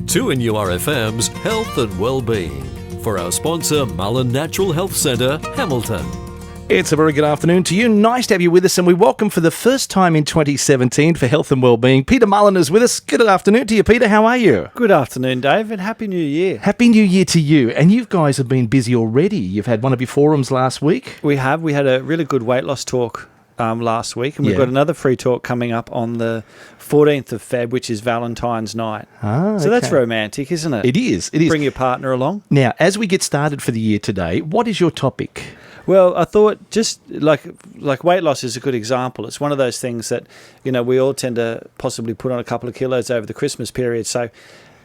2NURFM's Health and Wellbeing for our sponsor Mullen Natural Health Centre, Hamilton. It's a very good afternoon to you. Nice to have you with us, and we welcome for the first time in 2017 for Health and Wellbeing, Peter Mullen is with us. Good afternoon to you, Peter. How are you? Good afternoon, Dave, and Happy New Year. Happy New Year to you. And you guys have been busy already. You've had one of your forums last week. We have. We had a really good weight loss talk last week, and we've got another free talk coming up on the 14th of Feb, which is Valentine's night. So that's romantic, isn't it? It is. It is. Bring your partner along. Now, as we get started for the year today, what is your topic? Well, I thought just like weight loss is a good example. It's one of those things that, we all tend to possibly put on a couple of kilos over the Christmas period. So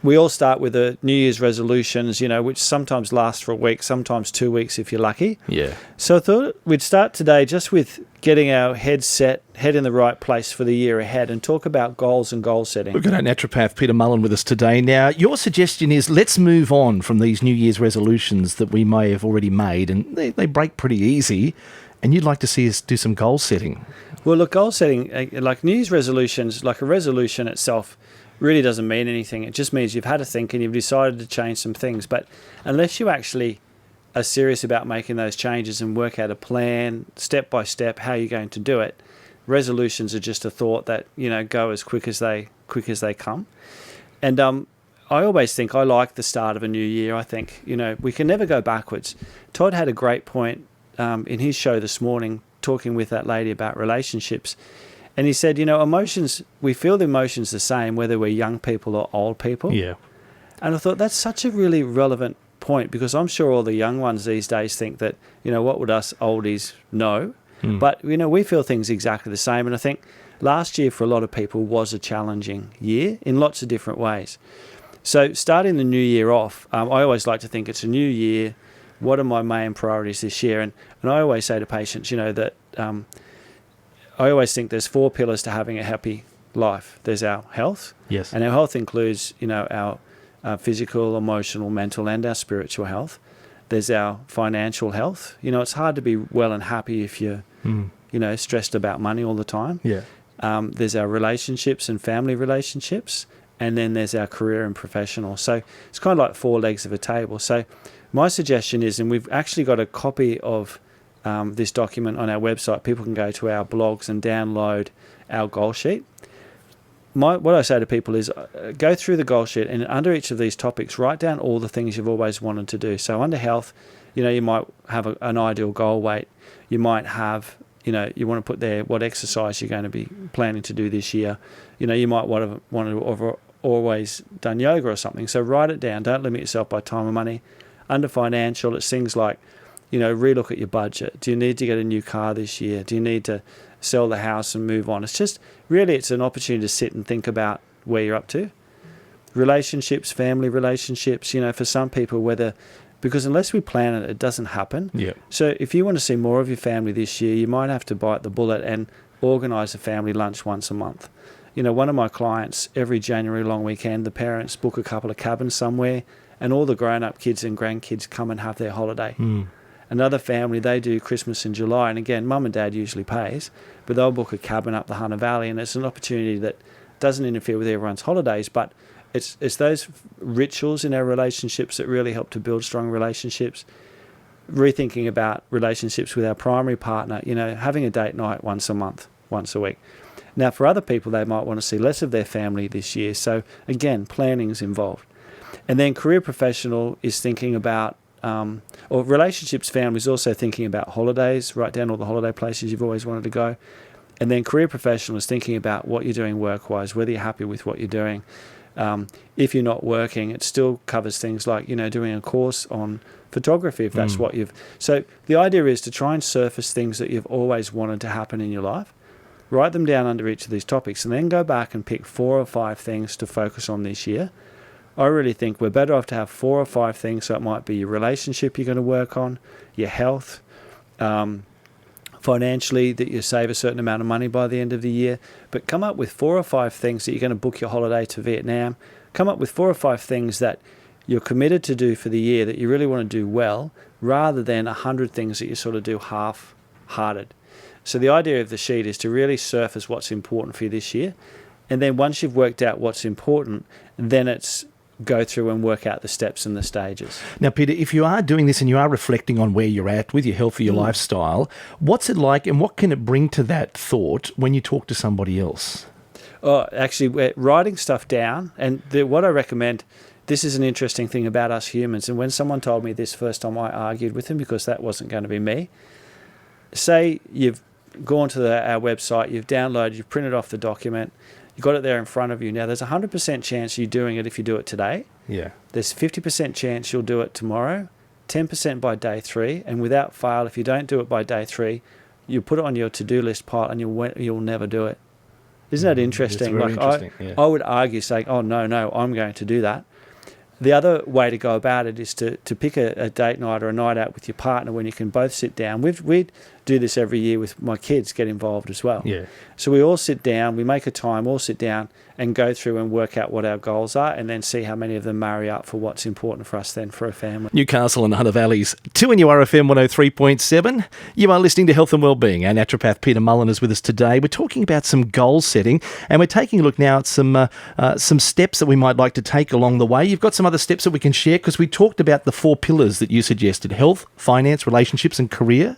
we all start with the New Year's resolutions, which sometimes last for a week, sometimes 2 weeks if you're lucky. Yeah. So I thought we'd start today just with getting our head set, head in the right place for the year ahead, and talk about goals and goal setting. We've got our naturopath Peter Mullen with us today. Now, your suggestion is let's move on from these New Year's resolutions that we may have already made, and they break pretty easy, and you'd like to see us do some goal setting. Well, look, goal setting, like New Year's resolutions, like a resolution itself, really doesn't mean anything. It just means you've had a think and you've decided to change some things. But unless you actually are serious about making those changes and work out a plan, step by step, how you're going to do it, resolutions are just a thought that, go as quick as they come. And I always think I like the start of a new year. I think, we can never go backwards. Todd had a great point in his show this morning, talking with that lady about relationships. And he said, emotions, we feel the emotions the same, whether we're young people or old people. Yeah. And I thought that's such a really relevant point, because I'm sure all the young ones these days think that, what would us oldies know? But, we feel things exactly the same. And I think last year for a lot of people was a challenging year in lots of different ways. So starting the new year off, I always like to think it's a new year. What are my main priorities this year? And I always say to patients, that I always think there's 4 pillars to having a happy life. There's our health. Yes. And our health includes, our physical, emotional, mental, and our spiritual health. There's our financial health. It's hard to be well and happy if you're, stressed about money all the time. Yeah. There's our relationships and family relationships. And then there's our career and professional. So it's kind of like 4 legs of a table. So my suggestion is, and we've actually got a copy of this document on our website. People can go to our blogs and download our goal sheet. What I say to people is go through the goal sheet, and under each of these topics, write down all the things you've always wanted to do. So under health, you might have an ideal goal weight. You might have, you want to put there what exercise you're going to be planning to do this year. You might want to have always done yoga or something. So write it down. Don't limit yourself by time or money. Under financial, it's things like, relook at your budget. Do you need to get a new car this year? Do you need to sell the house and move on? It's just, really, it's an opportunity to sit and think about where you're up to. Relationships, family relationships, for some people, because unless we plan it, it doesn't happen. Yeah. So if you want to see more of your family this year, you might have to bite the bullet and organise a family lunch once a month. One of my clients, every January long weekend, the parents book a couple of cabins somewhere, and all the grown-up kids and grandkids come and have their holiday. Another family, they do Christmas in July, and again, mum and dad usually pays, but they'll book a cabin up the Hunter Valley, and it's an opportunity that doesn't interfere with everyone's holidays, but it's those rituals in our relationships that really help to build strong relationships. Rethinking about relationships with our primary partner, having a date night once a month, once a week. Now, for other people, they might want to see less of their family this year, so again, planning's involved. And then career professional is thinking about or relationships family is also thinking about holidays. Write down all the holiday places you've always wanted to go. And then career professional is thinking about what you're doing work-wise, whether you're happy with what you're doing. If you're not working, it still covers things like, doing a course on photography, if that's what you've... So the idea is to try and surface things that you've always wanted to happen in your life. Write them down under each of these topics, and then go back and pick 4 or 5 things to focus on this year. I really think we're better off to have 4 or 5 things. So it might be your relationship you're going to work on, your health, financially, that you save a certain amount of money by the end of the year. But come up with 4 or 5 things that you're going to book your holiday to Vietnam. Come up with 4 or 5 things that you're committed to do for the year that you really want to do well, rather than 100 things that you sort of do half-hearted. So the idea of the sheet is to really surface what's important for you this year. And then once you've worked out what's important, then it's go through and work out the steps and the stages. Now, Peter, if you are doing this and you are reflecting on where you're at with your health or your lifestyle, what's it like and what can it bring to that thought when you talk to somebody else? Oh, actually, we're writing stuff down, and what I recommend, this is an interesting thing about us humans, and when someone told me this first time, I argued with them because that wasn't going to be me. Say you've gone to our website, you've downloaded, you've printed off the document, you've got it there in front of you. Now, there's a 100% chance you're doing it if you do it today. Yeah. There's 50% chance you'll do it tomorrow, 10% by day 3, and without fail, if you don't do it by day 3, you put it on your to-do list pile and you'll never do it. Isn't that interesting? It's very interesting. I would argue saying, oh, no, I'm going to do that. The other way to go about it is to pick a date night or a night out with your partner when you can both sit down. We do this every year with my kids, get involved as well. Yeah. So we all sit down, we make a time, all sit down and go through and work out what our goals are and then see how many of them marry up for what's important for us then for a family. Newcastle and Hunter Valleys, 2 in your RFM 103.7. You are listening to Health and Wellbeing. Our naturopath Peter Mullen is with us today. We're talking about some goal setting and we're taking a look now at some steps that we might like to take along the way. You've got some other steps that we can share because we talked about the 4 pillars that you suggested: health, finance, relationships and career.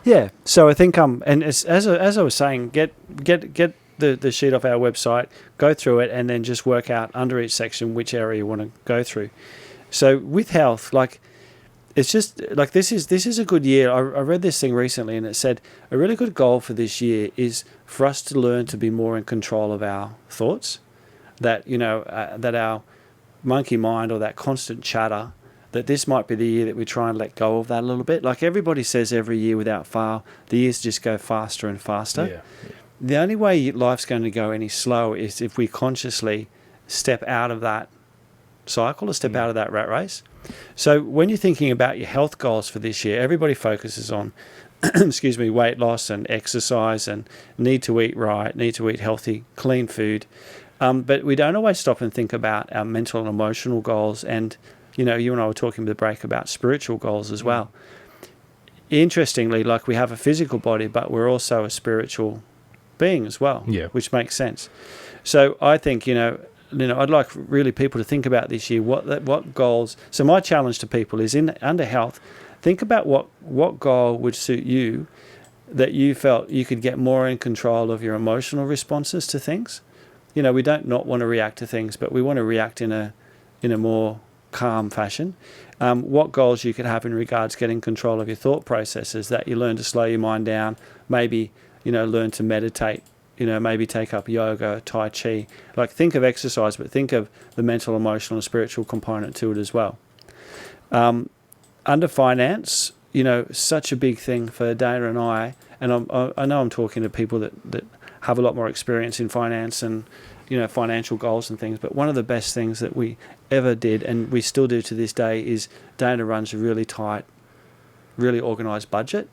Yeah, so I think and as I was saying, get the sheet off our website, go through it, and then just work out under each section which area you want to go through. So with health, like it's just like this is a good year. I read this thing recently, and it said a really good goal for this year is for us to learn to be more in control of our thoughts. That that our monkey mind or that constant chatter, that this might be the year that we try and let go of that a little bit. Like everybody says every year without fail, the years just go faster and faster. Yeah. The only way life's going to go any slower is if we consciously step out of that cycle or step out of that rat race. So when you're thinking about your health goals for this year, everybody focuses on, weight loss and exercise and need to eat right, need to eat healthy, clean food. But we don't always stop and think about our mental and emotional goals and you and I were talking at the break about spiritual goals as well. Interestingly, like we have a physical body, but we're also a spiritual being as well, which makes sense. So I think, I'd like really people to think about this year, what goals. So my challenge to people is under health, think about what goal would suit you that you felt you could get more in control of your emotional responses to things. We don't not want to react to things, but we want to react in a more calm fashion. What goals you could have in regards to getting control of your thought processes, that you learn to slow your mind down, maybe learn to meditate, maybe take up yoga, tai chi. Like think of exercise, but think of the mental, emotional and spiritual component to it as well. Under finance, such a big thing for Dana and I know I'm talking to people that have a lot more experience in finance and financial goals and things, but one of the best things that we ever did, and we still do to this day, is Dana runs a really tight, really organised budget.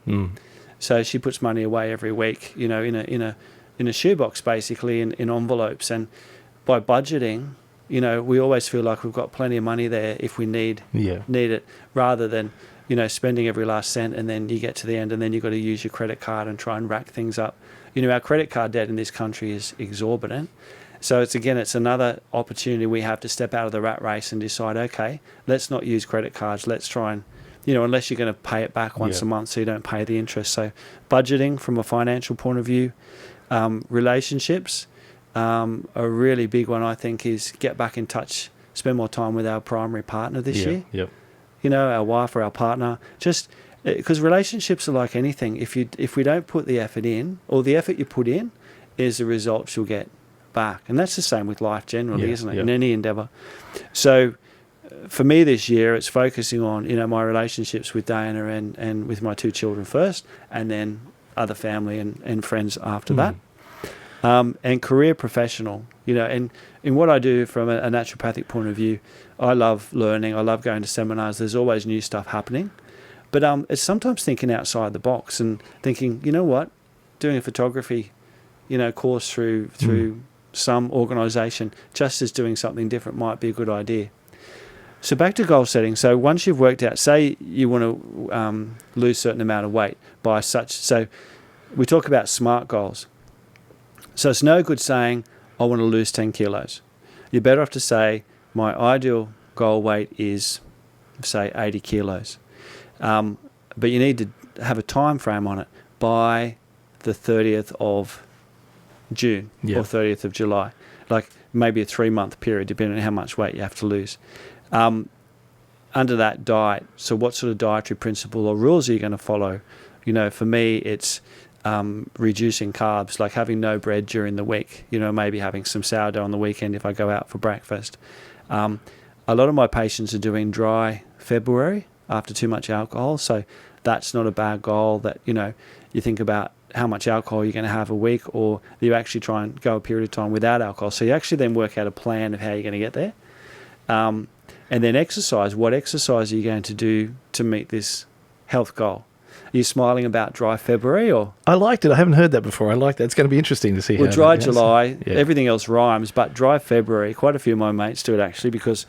So she puts money away every week, in a shoebox, basically, in envelopes. And by budgeting, we always feel like we've got plenty of money there if we need it, rather than spending every last cent and then you get to the end and then you've got to use your credit card and try and rack things up. Our credit card debt in this country is exorbitant. So it's another opportunity we have to step out of the rat race and decide, okay, let's not use credit cards. Let's try and, unless you're going to pay it back once a month so you don't pay the interest. So budgeting from a financial point of view, relationships, a really big one I think is get back in touch, spend more time with our primary partner this year. Yep. Our wife or our partner, just because relationships are like anything. If we don't put the effort in, or the effort you put in is the results you'll get back. And that's the same with life generally, isn't it? In any endeavour. So for me this year, it's focusing on, my relationships with Diana and with my 2 children first, and then other family and friends after that. And career professional, and in what I do from a naturopathic point of view, I love learning. I love going to seminars. There's always new stuff happening. But it's sometimes thinking outside the box and thinking, doing a photography, course through some organisation, just as doing something different might be a good idea. So back to goal setting. So once you've worked out, say you want to lose a certain amount of weight by such, so we talk about SMART goals. So it's no good saying, I want to lose 10 kilos. You're better off to say, my ideal goal weight is, say, 80 kilos. But you need to have a time frame on it by the 30th of June or 30th of July, like maybe a 3-month period, depending on how much weight you have to lose. Under that diet, so what sort of dietary principle or rules are you going to follow? For me, it's reducing carbs, like having no bread during the week, maybe having some sourdough on the weekend if I go out for breakfast. A lot of my patients are doing dry February after too much alcohol, so that's not a bad goal that, you think about how much alcohol you're going to have a week, or you actually try and go a period of time without alcohol. So you actually then work out a plan of how you're going to get there. And then exercise. What exercise are you going to do to meet this health goal? Are you smiling about dry February or? I liked it. I haven't heard that before. I like that. It's going to be interesting to see well, how dry that goes. July, everything else rhymes, but dry February, quite a few of my mates do it actually because,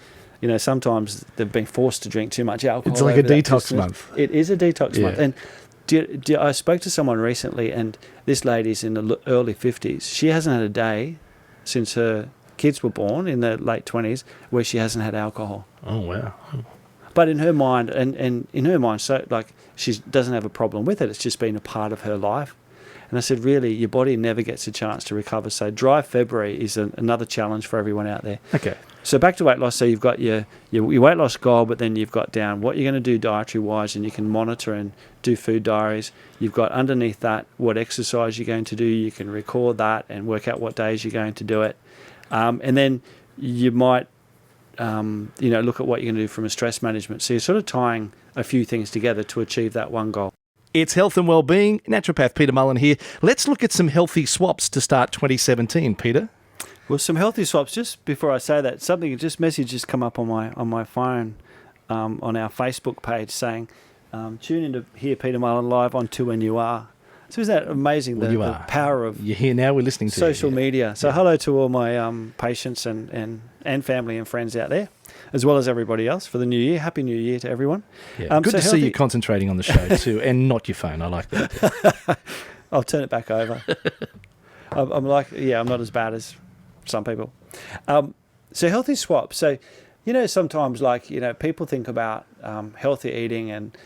sometimes they've been forced to drink too much alcohol. It's like a detox month. It is a detox month. And I spoke to someone recently, and this lady's in the early 50s. She hasn't had a day since her kids were born in the late 20s where she hasn't had alcohol. Oh, wow. But in her mind, and in her mind, so like she doesn't have a problem with it. It's just been a part of her life. And I said, really, your body never gets a chance to recover. So dry February is another challenge for everyone out there. Okay. So back to weight loss. So you've got your weight loss goal, but then you've got down what you're going to do dietary-wise, and you can monitor and do food diaries. You've got underneath that what exercise you're going to do. You can record that and work out what days you're going to do it. And then you might, look at what you're going to do from a stress management. So you're sort of tying a few things together to achieve that one goal. It's health and well-being. Naturopath Peter Mullen here. Let's look at some healthy swaps to start 2017, Peter. Well, some healthy swaps. Just before I say that, message just come up on my phone on our Facebook page saying, tune in to hear Peter Mullen live on 2NUR. So isn't that amazing, the power of you're here now, we're listening to social media. So hello to all my patients and family and friends out there, as well as everybody else for the new year. Happy New Year to everyone. Yeah. Good to see you concentrating on the show too, and not your phone. I like that. I'll turn it back over. I'm not as bad as some people. So healthy swaps. So, sometimes people think about healthy eating, and,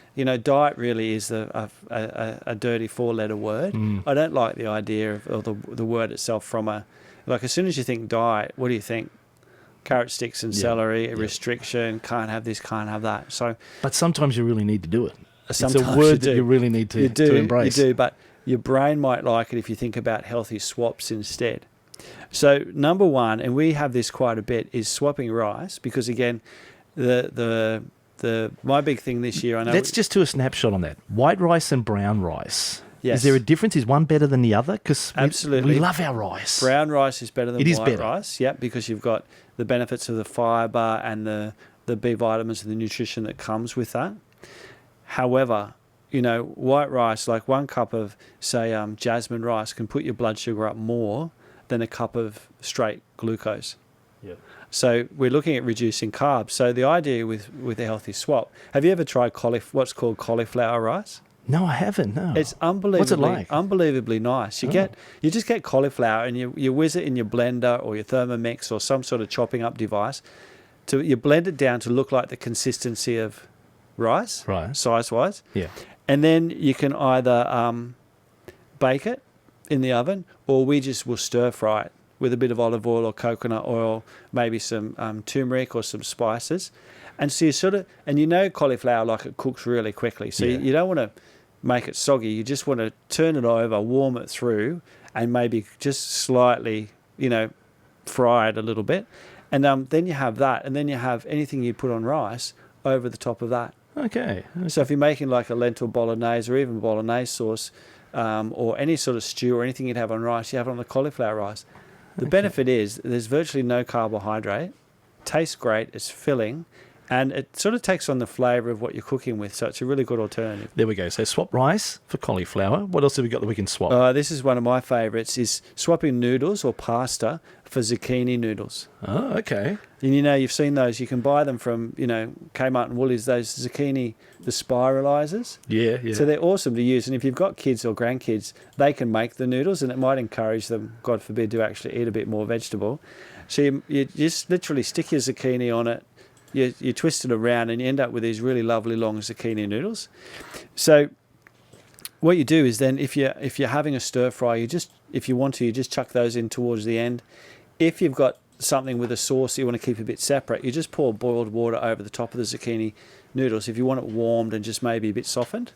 diet really is a dirty 4-letter word. I don't like the idea of the word itself from as soon as you think diet, what do you think? Carrot sticks and celery, restriction, can't have this, can't have that. So, but sometimes you really need to do it. Sometimes it's a word that you really need to embrace. You do, but your brain might like it if you think about healthy swaps instead. So number one, and we have this quite a bit, is swapping rice, because again, my big thing this year, I know. Let's just do a snapshot on that. White rice and brown rice. Yes. Is there a difference? Is one better than the other? Because absolutely, we love our rice. Brown rice is better than white rice. Yeah, because you've got the benefits of the fibre and the B vitamins and the nutrition that comes with that. However, white rice, like 1 cup of, say, jasmine rice, can put your blood sugar up more than a cup of straight glucose. Yep. So we're looking at reducing carbs. So the idea with a healthy swap, have you ever tried what's called cauliflower rice? No, I haven't. No. It's unbelievably, what's it like? Unbelievably nice. You just get cauliflower and you whiz it in your blender or your Thermomix or some sort of chopping up device. You blend it down to look like the consistency of rice, right, size-wise. Yeah. And then you can either bake it in the oven, or we just will stir fry it with a bit of olive oil or coconut oil, maybe some turmeric or some spices. And so you cauliflower, it cooks really quickly. So you don't want to make it soggy. You just want to turn it over, warm it through, and maybe just slightly, fry it a little bit. And then you have that, and then you have anything you put on rice over the top of that. Okay. So if you're making like a lentil bolognese or even bolognese sauce, or any sort of stew or anything you'd have on rice, you have it on the cauliflower rice. The benefit is there's virtually no carbohydrate, tastes great, it's filling, and it sort of takes on the flavour of what you're cooking with, so it's a really good alternative. There we go. So swap rice for cauliflower. What else have we got that we can swap? This is one of my favourites, is swapping noodles or pasta for zucchini noodles. Oh, okay. And you've seen those. You can buy them from, Kmart and Woolies, those zucchini, the spiralisers. Yeah. So they're awesome to use. And if you've got kids or grandkids, they can make the noodles, and it might encourage them, God forbid, to actually eat a bit more vegetable. So you just literally stick your zucchini on it, you twist it around, and you end up with these really lovely long zucchini noodles. So what you do is then, if you're having a stir fry, if you want to, you just chuck those in towards the end. If you've got something with a sauce you want to keep a bit separate, you just pour boiled water over the top of the zucchini noodles if you want it warmed and just maybe a bit softened.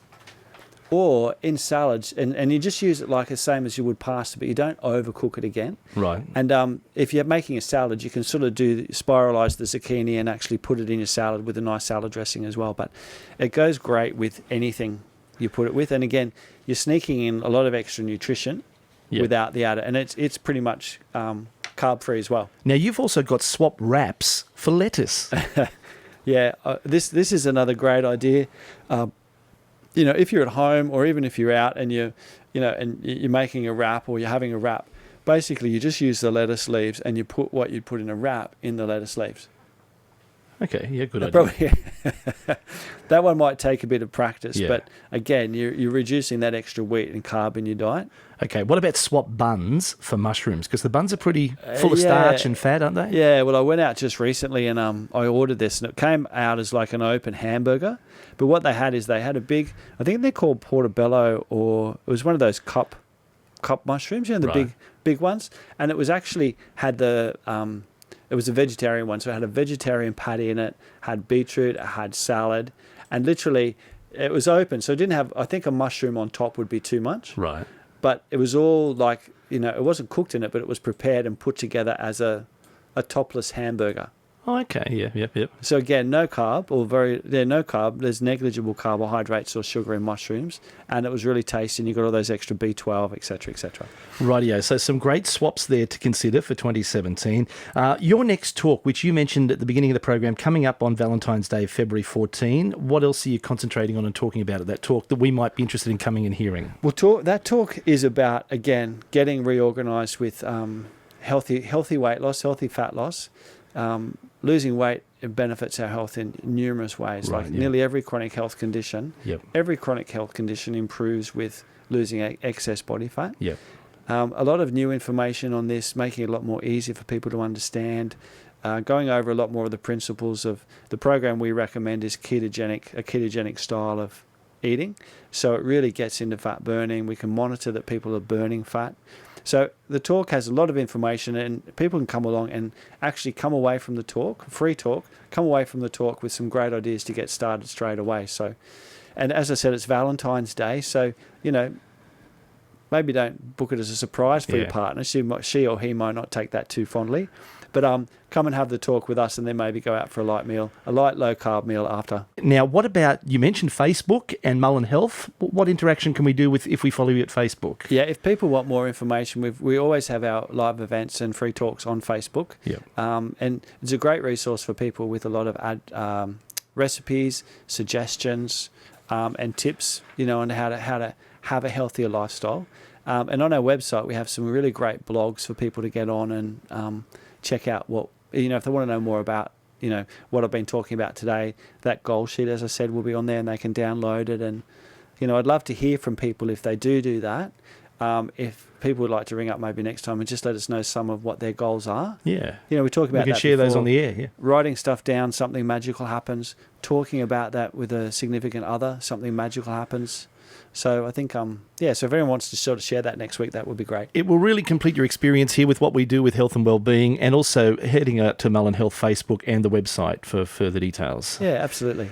Or in salads, and you just use it like the same as you would pasta, but you don't overcook it again. Right. And if you're making a salad, you can sort of spiralise the zucchini and actually put it in your salad with a nice salad dressing as well. But it goes great with anything you put it with. And again, you're sneaking in a lot of extra nutrition without the added, and it's pretty much carb free as well. Now, you've also got swap wraps for lettuce. Yeah, this is another great idea. If you're at home or even if you're out and you're making a wrap or you're having a wrap, basically you just use the lettuce leaves and you put what you'd put in a wrap in the lettuce leaves. Okay, yeah, good idea. Probably, that one might take a bit of practice, Yeah. but again, you're reducing that extra wheat and carb in your diet. Okay, what about swap buns for mushrooms? Because the buns are pretty full of starch and fat, aren't they? Yeah, well, I went out just recently and I ordered this, and it came out as like an open hamburger. But what they had is they had a big, I think they're called portobello, or it was one of those cup mushrooms, the Right. big ones. And it was actually had it was a vegetarian one, so it had a vegetarian patty in it, had beetroot, it had salad, and literally it was open, so it didn't have, I think a mushroom on top would be too much. Right. But it was all like, it wasn't cooked in it, but it was prepared and put together as a topless hamburger. Oh, okay, yep. So again, no carb, no carb. There's negligible carbohydrates or sugar in mushrooms, and it was really tasty. And you got all those extra B12, etc., etc. Rightio. So some great swaps there to consider for 2017. Your next talk, which you mentioned at the beginning of the program, coming up on Valentine's Day, February 14. What else are you concentrating on and talking about at that talk that we might be interested in coming and hearing? Well, that talk is about, again, getting reorganised with healthy weight loss, healthy fat loss. Losing weight, it benefits our health in numerous ways. Right, like yeah. nearly every chronic health condition. Yep. Every chronic health condition improves with losing excess body fat. Yep. A lot of new information on this, making it a lot more easier for people to understand. Going over a lot more of the principles of the program we recommend is a ketogenic style of eating. So it really gets into fat burning. We can monitor that people are burning fat. So the talk has a lot of information, and people can come along and actually come away from the talk, free talk, come away from the talk with some great ideas to get started straight away. So, and as I said, it's Valentine's Day, so, maybe don't book it as a surprise for your partner. She or he might not take that too fondly. But come and have the talk with us, and then maybe go out for a light low-carb meal after. Now, what about, you mentioned Facebook and Mullen Health. What interaction can we do if we follow you at Facebook? Yeah, if people want more information, we always have our live events and free talks on Facebook. Yep. And it's a great resource for people with a lot of recipes, suggestions, and tips, on how to have a healthier lifestyle. And on our website, we have some really great blogs for people to get on and check out what, if they want to know more about, what I've been talking about today. That goal sheet, as I said, will be on there, and they can download it. And, I'd love to hear from people if they do that. If people would like to ring up maybe next time and just let us know some of what their goals are. Yeah. We talk about that. We can share those before. on the air, yeah. Writing stuff down, something magical happens. Talking about that with a significant other, something magical happens. So I think, so if everyone wants to sort of share that next week, that would be great. It will really complete your experience here with what we do with health and wellbeing, and also heading to Mullen Health Facebook and the website for further details. Yeah, absolutely.